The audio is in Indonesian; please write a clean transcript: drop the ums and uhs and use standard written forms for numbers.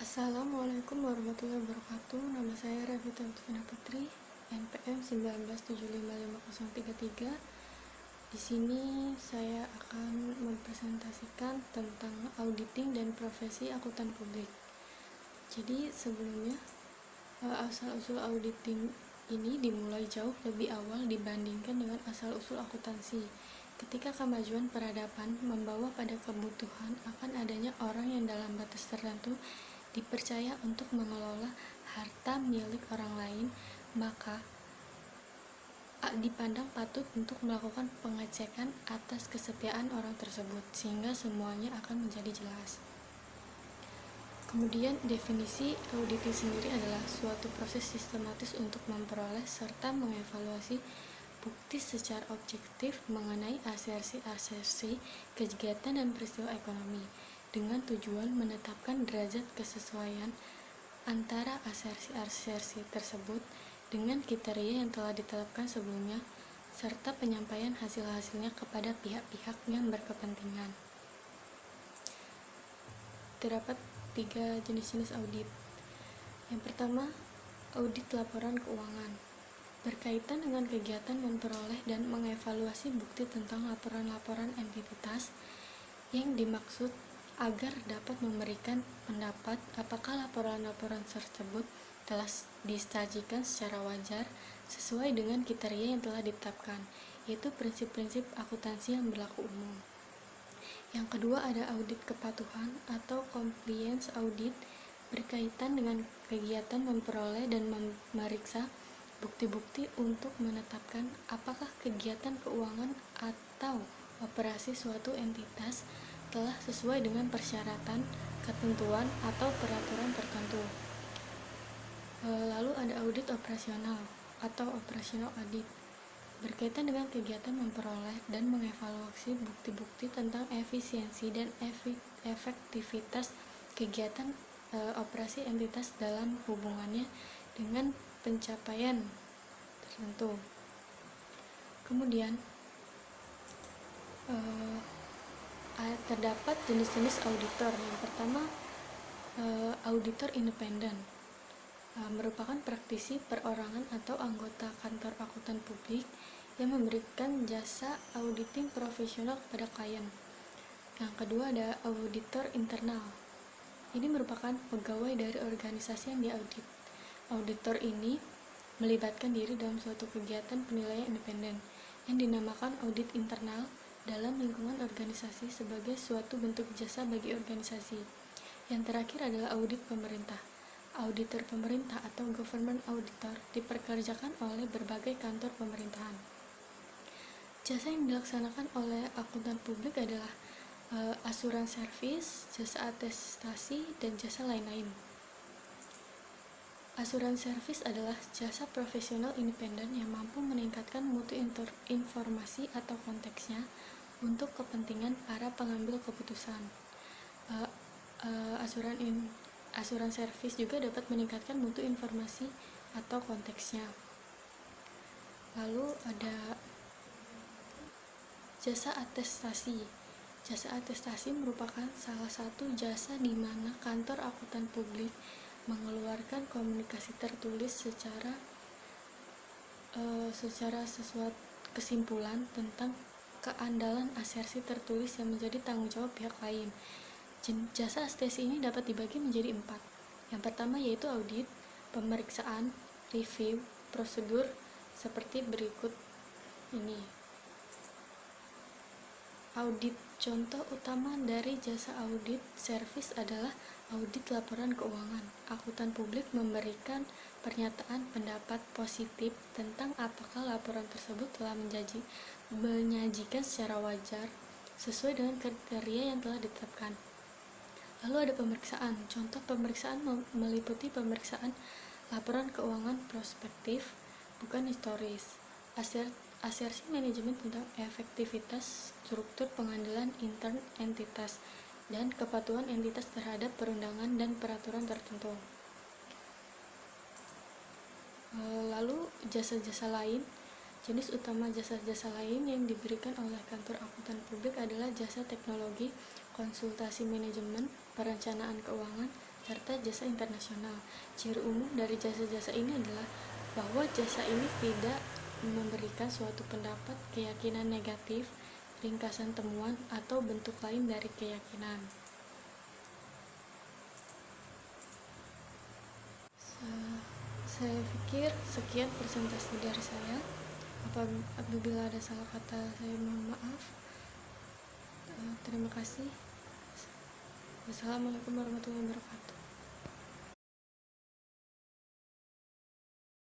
Assalamualaikum warahmatullahi wabarakatuh. Nama saya Revita Utvina Putri, NPM 1975533. Di sini saya akan mempresentasikan tentang auditing dan profesi akuntan publik. Jadi sebelumnya, asal-usul auditing ini dimulai jauh lebih awal dibandingkan dengan asal-usul akuntansi. Ketika kemajuan peradaban membawa pada kebutuhan akan adanya orang yang dalam batas tertentu dipercaya untuk mengelola harta milik orang lain, maka dipandang patut untuk melakukan pengecekan atas kesetiaan orang tersebut sehingga semuanya akan menjadi jelas. Kemudian definisi auditing sendiri adalah suatu proses sistematis untuk memperoleh serta mengevaluasi bukti secara objektif mengenai asersi kegiatan dan peristiwa ekonomi dengan tujuan menetapkan derajat kesesuaian antara asersi tersebut dengan kriteria yang telah ditetapkan sebelumnya serta penyampaian hasil-hasilnya kepada pihak-pihak yang berkepentingan. Terdapat 3 jenis audit. Yang pertama, audit laporan keuangan. Berkaitan dengan kegiatan memperoleh dan mengevaluasi bukti tentang laporan-laporan entitas yang dimaksud agar dapat memberikan pendapat apakah laporan-laporan tersebut telah disajikan secara wajar sesuai dengan kriteria yang telah ditetapkan, yaitu prinsip-prinsip akuntansi yang berlaku umum. Yang kedua ada audit kepatuhan atau compliance audit, berkaitan dengan kegiatan memperoleh dan memeriksa bukti-bukti untuk menetapkan apakah kegiatan keuangan atau operasi suatu entitas telah sesuai dengan persyaratan, ketentuan, atau peraturan tertentu. Lalu ada audit operasional atau operational audit, berkaitan dengan kegiatan memperoleh dan mengevaluasi bukti-bukti tentang efisiensi dan efektivitas kegiatan operasi entitas dalam hubungannya dengan pencapaian tertentu. Kemudian terdapat jenis-jenis auditor. Yang pertama, auditor independen, merupakan praktisi perorangan atau anggota kantor akuntan publik yang memberikan jasa auditing profesional kepada klien. Yang kedua ada auditor internal. Ini merupakan pegawai dari organisasi yang diaudit. Auditor ini melibatkan diri dalam suatu kegiatan penilaian independen yang dinamakan audit internal dalam lingkungan organisasi sebagai suatu bentuk jasa bagi organisasi. Yang terakhir adalah audit pemerintah. Auditor pemerintah atau government auditor dipekerjakan oleh berbagai kantor pemerintahan. Jasa yang dilaksanakan oleh akuntan publik adalah asuransi servis, jasa atestasi, dan jasa lain-lain. Asuransi servis adalah jasa profesional independen yang mampu meningkatkan mutu informasi atau konteksnya untuk kepentingan para pengambil keputusan. Asuransi servis juga dapat meningkatkan mutu informasi atau konteksnya. Lalu ada jasa atestasi. Jasa atestasi merupakan salah satu jasa di mana kantor akuntan publik mengeluarkan komunikasi tertulis secara sesuatu kesimpulan tentang keandalan asersi tertulis yang menjadi tanggung jawab pihak lain. Jasa atestasi ini dapat dibagi menjadi 4. Yang pertama yaitu audit, pemeriksaan, review, prosedur seperti berikut ini. Audit. Contoh utama dari jasa audit servis adalah audit laporan keuangan. Akuntan publik memberikan pernyataan pendapat positif tentang apakah laporan tersebut telah menyajikan secara wajar sesuai dengan kriteria yang telah ditetapkan. Lalu ada pemeriksaan. Contoh pemeriksaan meliputi pemeriksaan laporan keuangan prospektif, bukan historis, asersi manajemen tentang efektivitas struktur pengandalan intern entitas, dan kepatuhan entitas terhadap perundangan dan peraturan tertentu. Lalu jasa-jasa lain. Jenis utama jasa-jasa lain yang diberikan oleh kantor akuntan publik adalah jasa teknologi, konsultasi manajemen, perencanaan keuangan, serta jasa internasional. Ciri umum dari jasa-jasa ini adalah bahwa jasa ini tidak memberikan suatu pendapat, keyakinan negatif, ringkasan temuan, atau bentuk lain dari keyakinan. Saya pikir sekian presentasi dari saya. Apabila ada salah kata, saya mohon maaf. Terima kasih. Wassalamualaikum warahmatullahi wabarakatuh.